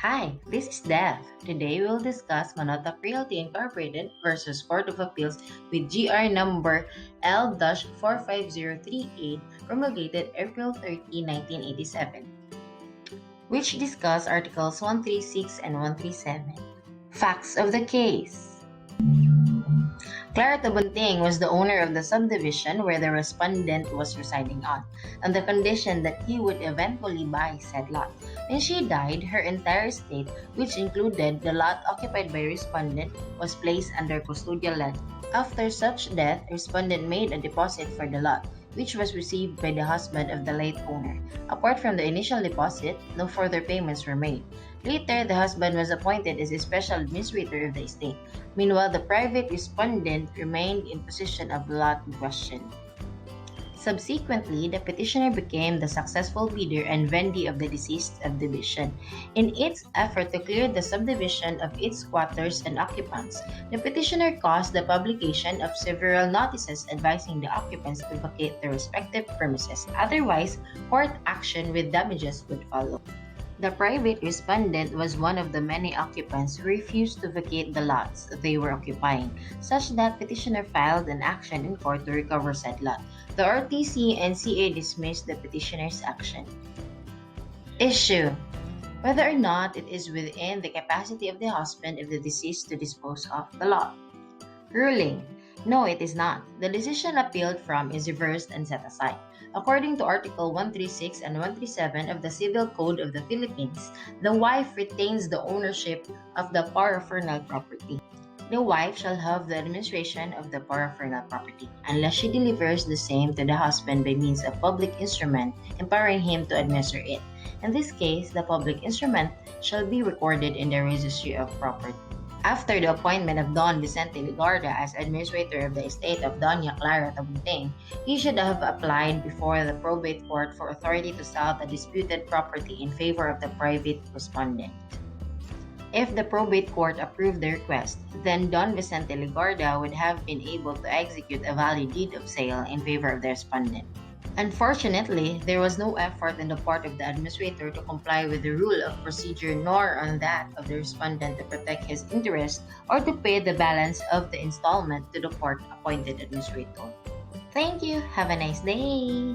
Hi, this is Dev. Today we'll discuss Manotak Realty Incorporated versus Court of Appeals with GR number L-45038 promulgated April 30, 1987, which discuss Articles 136 and 137. Facts of the case. Clara Tabunting was the owner of the subdivision where the respondent was residing on, on the condition that he would eventually buy said lot. When she died, her entire estate, which included the lot occupied by respondent, was placed under custodial lien. After such death, respondent made a deposit for the lot, which was received by the husband of the late owner. Apart from the initial deposit, no further payments were made. Later, the husband was appointed as a special administrator of the estate. Meanwhile, the private respondent remained in possession of the lot in question. Subsequently, the petitioner became the successful bidder and vendee of the deceased subdivision. In its effort to clear the subdivision of its squatters and occupants, the petitioner caused the publication of several notices advising the occupants to vacate their respective premises. Otherwise, court action with damages would follow. The private respondent was one of the many occupants who refused to vacate the lots they were occupying, such that petitioner filed an action in court to recover said lot. The RTC and CA dismissed the petitioner's action. Issue: whether or not it is within the capacity of the husband of the deceased to dispose of the lot. Ruling: no, it is not. The decision appealed from is reversed and set aside. According to Article 136 and 137 of the Civil Code of the Philippines, the wife retains the ownership of the paraphernal property. The wife shall have the administration of the paraphernal property, unless she delivers the same to the husband by means of public instrument, empowering him to administer it. In this case, the public instrument shall be recorded in the Registry of Property. After the appointment of Don Vicente Ligarda as administrator of the estate of Doña Clara Tabunting, he should have applied before the probate court for authority to sell the disputed property in favor of the private respondent. If the probate court approved the request, then Don Vicente Ligarda would have been able to execute a valid deed of sale in favor of the respondent. Unfortunately, there was no effort on the part of the administrator to comply with the rule of procedure nor on that of the respondent to protect his interest or to pay the balance of the installment to the court-appointed administrator. Thank you. Have a nice day.